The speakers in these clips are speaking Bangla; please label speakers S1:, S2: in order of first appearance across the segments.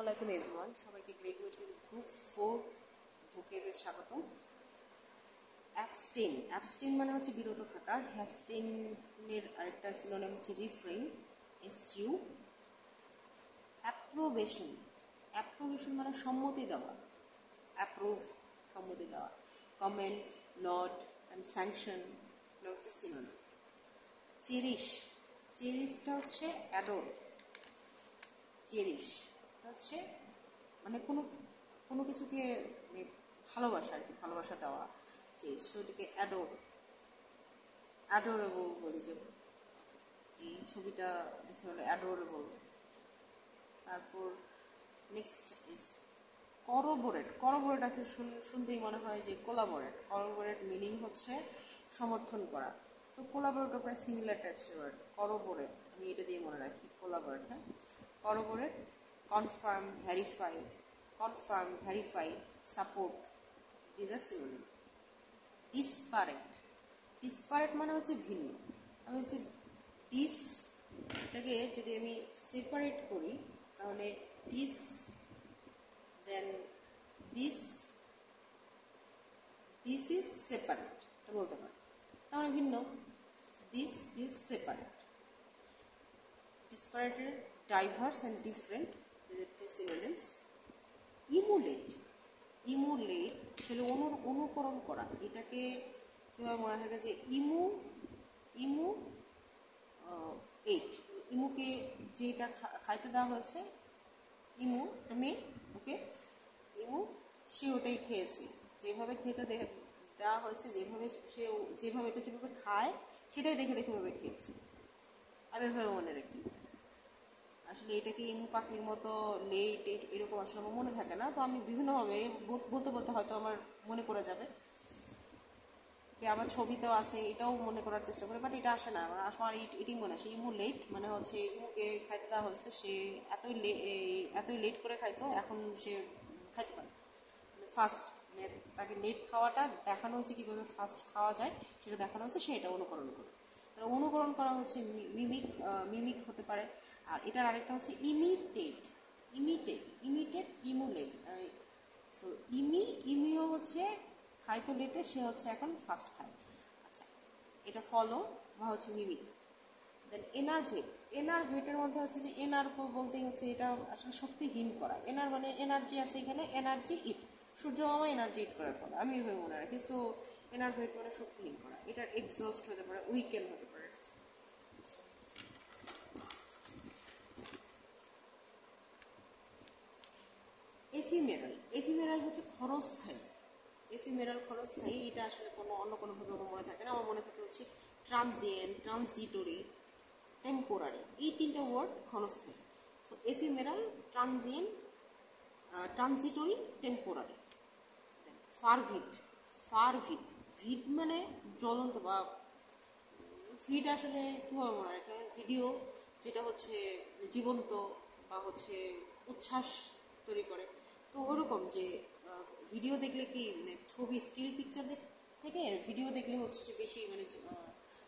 S1: আসসালামু আলাইকুম এভরিওয়ান, সবাইকে গ্রেজুয়েটের গ্রুপ 4 ভোকেবে স্বাগতম। অ্যাবস্টেইন মানে হচ্ছে বিরত থাকা। অ্যাবস্টেইনের আরেকটা সিনোনিম হচ্ছে রিফ্রেইন, এসইউ। অ্যাপ্রোভেশন মানে সম্মতি দেওয়া, অ্যাপ্রুভ সম্মতি দেওয়া। কমেন্ট, নড অ্যান্ড স্যাংশন হচ্ছে সিনোনিম। চেরিশটা হচ্ছে অ্যাডোর। চেরিশ হচ্ছে মানে কোনো কিছুকে মানে ভালোবাসা আর কি, ভালোবাসা দেওয়া। চেরিশ, ওইটাকে অ্যাডোরেবল বলি। যে এই ছবিটা দেখে হলো অ্যাডোরেবল। তারপর নেক্সট ইজ করোবোরেট আছে, শুনতেই মনে হয় যে কোলাবোরেট মিনিং হচ্ছে সমর্থন করা। তো কোলাবোরেট প্রায় সিমিলার টাইপসের ওয়ার্ড। করোবোরেট আমি এটা দিয়ে মনে রাখি, কোলাবোরেট। হ্যাঁ, corroborate, confirm, verify, support, these are synonym. Disparate মানে হচ্ছে ভিন্ন। আমি হচ্ছে এটাকে যদি আমি সেপারেট করি তাহলে দেন দিস ইজ সেপারেট এটা বলতে পারি, তাহলে ভিন্ন। This is separate. ডিসপারেটের diverse and different, two synonyms. Emulate আসলে অনুকরণ করা। এটাকে কীভাবে মনে থাকে যে ইমুকে যেটা খাইতে দেওয়া হয়েছে, মেয়ে, ওকে, সে ওটাই খেয়েছে। যেভাবে খেতে দেওয়া হয়েছে, যেভাবে এটা যেভাবে খায় সেটাই দেখে ওভাবে খেয়েছে। আমি এভাবে মনে রাখি। আসলে এটাকে ইমু পাখির মতো লেট এরকম আসলে আমার মনে থাকে না, তো আমি বিভিন্নভাবে বলতে হয়তো আমার মনে পড়ে যাবে। আবার ছবিতেও আছে, এটাও মনে করার চেষ্টা করি, বাট এটা আসে না আমার। এটাই মনে আসে। ইমু লেট মানে হচ্ছে ইমুকে খাইতে দেওয়া হয়েছে, সে এতই লেট করে খাইতো, এখন সে খাইতে পারে। ফার্স্ট মানে তাকে লেট খাওয়াটা দেখানো হয়েছে, কীভাবে ফার্স্ট খাওয়া যায় সেটা দেখানো হয়েছে, সে এটা অনুকরণ করে। তাহলে অনুকরণ করা হচ্ছে মিমিক হতে পারে। আর এটার আরেকটা হচ্ছে ইমুলেট। সো ইমিও হচ্ছে খাইতো লেটে, সে হচ্ছে এখন ফার্স্ট খায়। আচ্ছা, এটা ফলো বা হচ্ছে মিমিক। দেন এনারভেটের মধ্যে হচ্ছে যে বলতেই হচ্ছে এটা আসলে শক্তিহীন করা। মানে এনার্জি আছে এখানে, এনার্জি ইট, সূর্যমামা এনার্জি ইট করার ফলে, আমি এভাবে মনে রাখি। সো এনারভেট মানে শক্তিহীন করা। এটার এক্সস্ট হতে পারে, উইকেন হতে পারে। এফিমেরাল হচ্ছে ক্ষণস্থায়ী। ক্ষণস্থায়ী, এটা আসলে অন্যভাবে আমার মনে থাকে না। আমার মনে থাকে হচ্ছে ট্রানজিয়েন্ট, ট্রানজিটরি, টেম্পোরারি, এই তিনটা ওয়ার্ড ক্ষণস্থায়ী। So ephemeral, transitory, temporary. Vivid মানে জ্বলন্ত বা ভিড আসলে কীভাবে মনে রাখে? ভিডিও যেটা হচ্ছে জীবন্ত বা হচ্ছে উচ্ছ্বাস তৈরি করে। তো ওরকম যে ভিডিও দেখলে কি মানে ছবি, স্টিল পিকচার থেকে ভিডিও দেখলে হচ্ছে যে বেশি মানে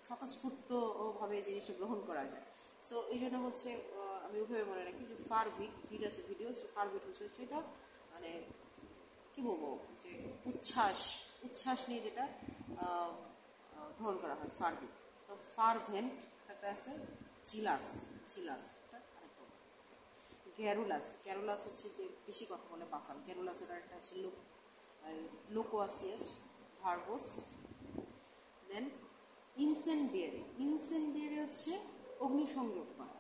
S1: স্বতঃস্ফূর্তভাবে জিনিসটা গ্রহণ করা যায়। সো এই জন্য হচ্ছে আমি ওইভাবে মনে রাখি যে ভিড আছে ভিডিও। সো ভিড হচ্ছে সেটা মানে কী বলবো, যে উচ্ছ্বাস নিয়ে যেটা গ্রহণ করা হয়, ভিড। তো ফারভেন্ট আছে চিলাস, গ্যারুলাস হচ্ছে যে বেশি কথা বলে বাঁচান। গ্যারুলাসের একটা হচ্ছে লোকোয়াসিয়াস, ভার্বোস। দেন ইনসেন্ডিয়ারি হচ্ছে অগ্নিসংযোগ করা।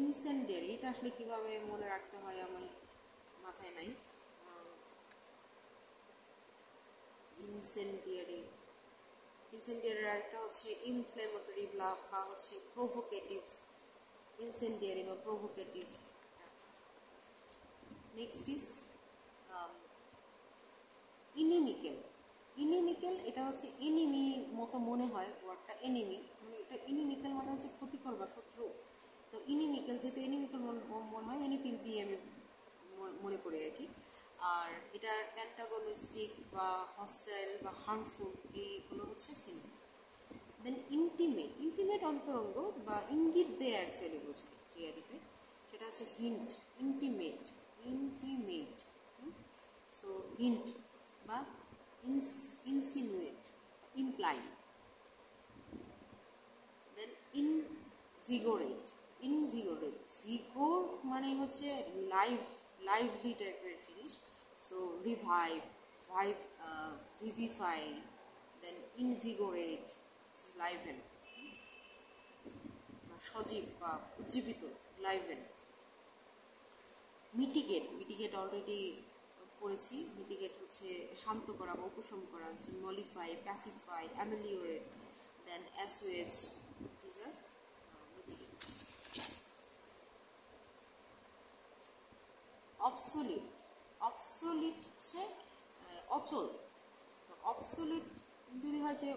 S1: ইনসেন্ডিয়ারি এটা আসলে কীভাবে মনে রাখতে হয় আমার মাথায় নাই। ইনসেন্ডিয়ারি আরেকটা হচ্ছে ইনফ্লেমেটরি বা হচ্ছে প্রভোকেটিভ। ইনসেন্ডিয়ারি বা প্রভোকেটিভ। Next is ইনিমিক্যাল। এটা হচ্ছে এনিমি মতো মনে হয় ওয়ার্ডটা, এনিমি মানে এটা ইনিমিক্যাল মানে হচ্ছে ক্ষতিকর বা শত্রু। তো ইনিমিক্যাল, যেহেতু এনিমিক্যাল মনে হয়, এনিমিক দিয়ে আমি মনে করি আর কি। আর এটা অ্যান্টাগনিস্টিক বা হস্টাইল বা হার্মফুল, এইগুলো হচ্ছে সিনোনিম। দেন ইন্টিমেট অন্তরঙ্গ বা ইঙ্গিত দেয়া অ্যাকচুয়ালি বোঝায় জিআরিতে। সেটা হচ্ছে hint, intimate, intimate. So hint বা ইনসিনুয়েট, ইমপ্লাই। দেন ইনভিগোরেট, ইনভিগোরেট, ভিগোর মানে হচ্ছে লাইভলি টাইপের জিনিস। সো রিভাইভ, ভিভিফাই, দেন ইনভিগোরেট, লাইভেন, সজীব বা উজ্জীবিত, লাইভেন। মিটিগেট, মিটিগেট অলরেডি পড়েছি। মিটিগেট হচ্ছে শান্ত করা বা উপশম করা। Mollify, pacify, ameliorate, then assuage, these are mitigate. Obsolete, obsolete হচ্ছে অচল। তো অবসোলিউট যদি হয় যে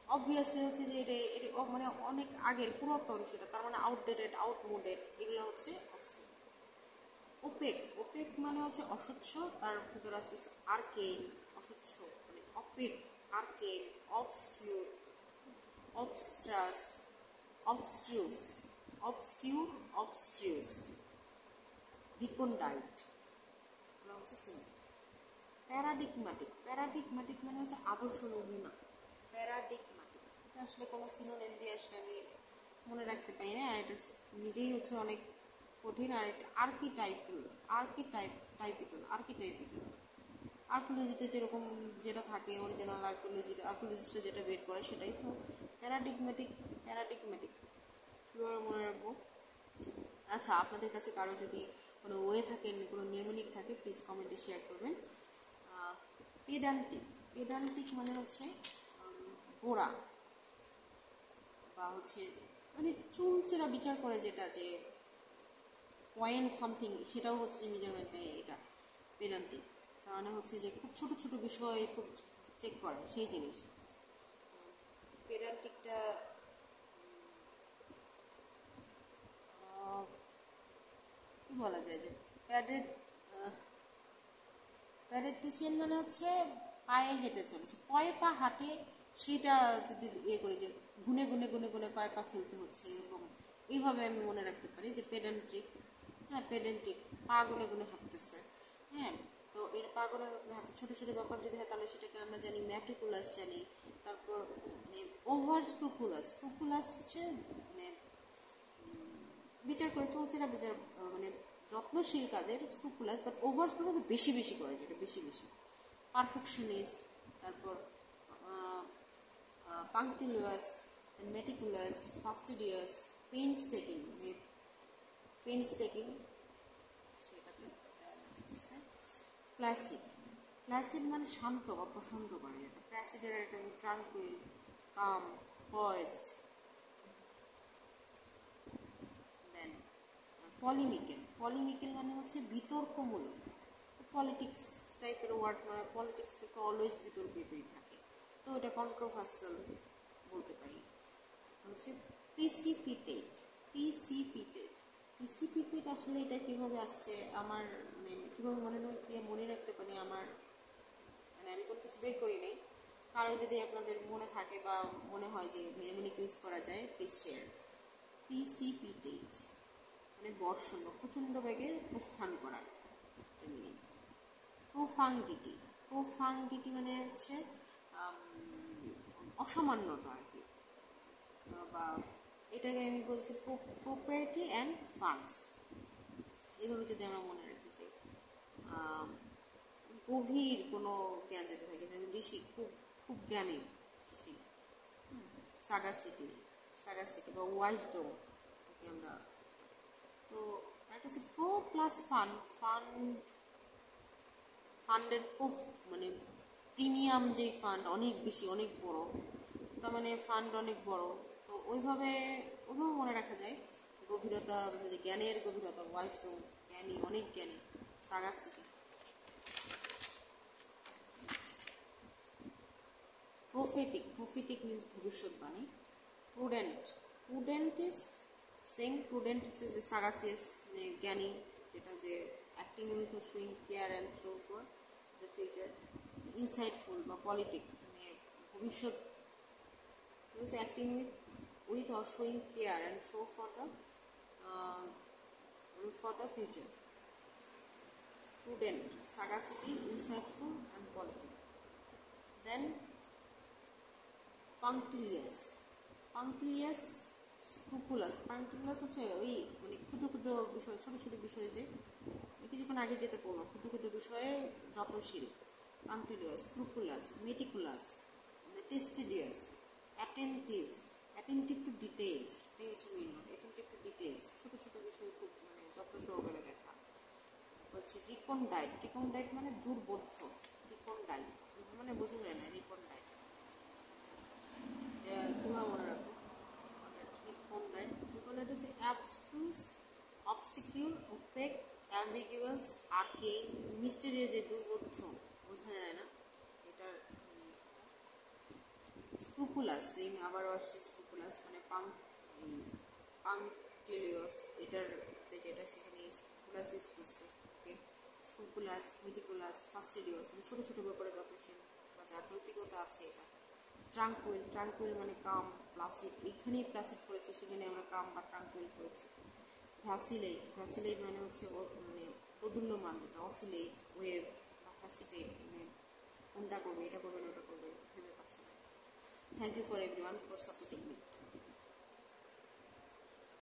S1: অবভিয়াসলি হচ্ছে যে এটা মানে অনেক আগের পুরাতন, সেটা তার মানে আউটডেটেড, আউটমোডেড, এগুলো হচ্ছে অবসোলিউট। ওপেক, ওপেক মানে হচ্ছে অস্বচ্ছ, তার ভিতরে আসতে আর্কেন, অস্বচ্ছ মানে অপেক, আর্কেন, অবসকিউর, অবস্ট্রাস, অবস্ট্রিউস, অবসকিউর, অবস্ট্রিউস, রিকন্ডাইট, এগুলো হচ্ছে সিনোনিম। প্যারাডিগম্যাটিক, প্যারাডিগম্যাটিক মানে হচ্ছে আদর্শ নমুনা। প্যারাডিগম্যাটিক এটা আসলে কোনো সিনোনিম দিয়ে আসলে আমি মনে রাখতে পারি না, আর এটা নিজেই হচ্ছে অনেক কঠিন। আর এটা আর্কিটাইপিক্যাল, আর্কিটাইপিক্যাল, আর্কিটাইপিক্যাল, আর্কিওলজিতে যেরকম যেটা থাকে অরিজিনাল আর্কিওলজিস্টরা যেটা বের করে সেটাই তো প্যারাডিগম্যাটিক। প্যারাডিগম্যাটিক কীভাবে মনে রাখবো? আচ্ছা, আপনাদের কাছে কারো যদি কোনো ওয়ে থাকে, কোনো নিউমোনিক থাকে, প্লিজ কমেন্টে শেয়ার করবেন। পেডান্টিক, পেডান্টিক মানে হচ্ছে গোড়া বা হচ্ছে মানে চুলচেরা বিচার করে, যেটা যে পয়েন্ট সামথিং, সেটাও হচ্ছে মেজারমেন্টে এটা পেডান্টিক। তার মানে হচ্ছে যে খুব ছোট ছোট বিষয় খুব চেক করে সেই জিনিস। পেডান্টিকটা কি বলা যায় যে প্যাডেটিশিয়ান মানে হচ্ছে পায়ে হেঁটে চলেছে, কয় পা হাঁটে সেটা যদি করি যে গুনে গুনে গুনে গুনে কয় পা ফেলতে হচ্ছে, এরকম এইভাবে আমি মনে রাখতে পারি যে পেডেন্ট্রিক। হ্যাঁ, পেডেন্ট্রিক, পা গুনে গুনে হাঁটতেছে। হ্যাঁ, তো এর পা গুনে হাঁটতে ছোটো ছোটো ব্যাপার যদি হয় তাহলে সেটাকে আমরা জানি ম্যাটিকুলাস জানি। তারপর মানে ওভার স্ক্রুপুলাস, স্ক্রুপুলাস হচ্ছে মানে বিচার করে চলছে না, বিচার মানে যত্নশীল কাজের স্ক্রুপুলাস, বাট ওভার স্ক্রুপুলাস বেশি বেশি করে, যেটা বেশি বেশি। পারফেকশনিস্ট, তারপর পাংটিলিয়াস, মেটিকুলাস, ফাস্টিডিয়াস, পেইনস্টেকিং, পেইনস্টেকিং সেটাকে আসতেছে। প্লাসিড, প্লাসিড মানে শান্ত বা পছন্দ করে, যেটা প্লাসিডের একটা ট্রাঙ্কুইল, কাম, পয়েজড। দেন পলিমিক্যাল, পলিমিক্যাল মানে হচ্ছে বিতর্কমূলক। পলিটিক্স টাইপের ওয়ার্ড, মানে পলিটিক্স তো অলওয়েজ বিতর্কিতই থাকে, তো এটা কন্ট্রোভার্সাল বলতে পারি। হচ্ছে প্রিসিপিটেট, প্রিসিপিটেট, প্রিসিপিটেট আসলে এটা কীভাবে আসছে আমার মানে কীভাবে মনে রাখতে পারি, আমার মানে আমি কোনো কিছু বের করি নেই। কারো যদি আপনাদের মনে থাকে বা মনে হয় যে মেমোনিক ইউজ করা যায়, প্লিজ শেয়ার। প্রিসিপিটেট মানে বর্ষণ বা প্রচণ্ড বেগে প্রস্থান করা মিনিং। প্রোফান্ডিটি, প্রোফান্ডিটি মানে হচ্ছে অসামান্যতা আর কি, বা এটাকে আমি বলছি প্রপার্টি অ্যান্ড ফান্ডস। এইভাবে যদি আমরা মনে রাখি যে গভীর কোনো জ্ঞান যেতে থাকে, যেমন ঋষি খুব খুব জ্ঞানী ঋষি, সাগাসিটি, সাগাসিটি বা ওয়াইজডম আমরা। তো একটা হচ্ছে প্রো প্লাস ফান্ড, ফান্ডের মানে প্রিমিয়াম যেই ফান্ড অনেক বেশি, অনেক বড়, তার মানে ফান্ড অনেক বড়, তো ওইভাবে মনে রাখা যায়। গভীরতা, জ্ঞানের গভীরতা, ওয়াইজডম, জ্ঞানী, অনেক জ্ঞানী, সাগাসিটি। প্রফেটিক, প্রফেটিক মিন্স ভবিষ্যৎবাণী। Prudent, prudent is same, prudent হচ্ছে যে সাগাসিয়াস মানে জ্ঞানী, যেটা যে acting with or showing care and through for the future. Insightful বা পলিটিক মানে ভবিষ্যৎ, acting with or showing care and through for the for the future. Prudent, sagacity, insightful, and politic. Then punctilious, scrupulous. Punctilious হচ্ছে ওই মানে ক্ষুদ্র ক্ষুদ্র বিষয়, ছোট ছোট বিষয়ে যে কিছুক্ষণ আগে যেটা বললাম, ক্ষুদ্র ক্ষুদ্র বিষয়ে যত্নশীল। punctilious, scrupulous, meticulous, fastidious, attentive to details, এটাই হচ্ছে main note. attentive to details, ছোট ছোট বিষয় খুব মানে যত্ন সহকারে দেখা। হচ্ছে রিকনডাইট মানে দুর্বোধ্য। রিকনডাইট মানে বোঝা যায় না। রিকনডাইট তোমরা মনে রাখো। রিকনডাইট হচ্ছে অ্যাবস্ট্রুস, অবসিকিউর, ওপেক, অ্যাম্বিগুয়াস, আর্কেইন, মিস্টেরিয়াস, যে দুর্বোধ্য বোঝা যায় না এটা। স্ক্রুপুলাস, সেম আবারও আসছে স্ক্রুপুলাস মানে পাংটিলিয়াস, এটার থেকে এটা সেখানে স্ক্রুপুলাস ইউজ করছে। ওকে, স্ক্রুপুলাস, মেটিকুলাস, ফাস্টিডিয়াস মানে ছোটো ছোটো ব্যাপারে যত্নশীল বা যার নৈতিকতা আছে এটা। ট্রাঙ্কুইল মানে কাম, প্লাসিড, এখানেই প্লাসিড করেছে, সেখানে আমরা কাম বা ট্রাঙ্কুইল করেছি। ভ্যাসিলেট মানে হচ্ছে মানে দোদুল্যমান, যেটা অসিলেট, ওয়েভ বা হ্যাসিটেট মানে কোনটা করবে, এটা করবে না ওটা করবে ভেবে পাচ্ছে না। Thank you for everyone for supporting me.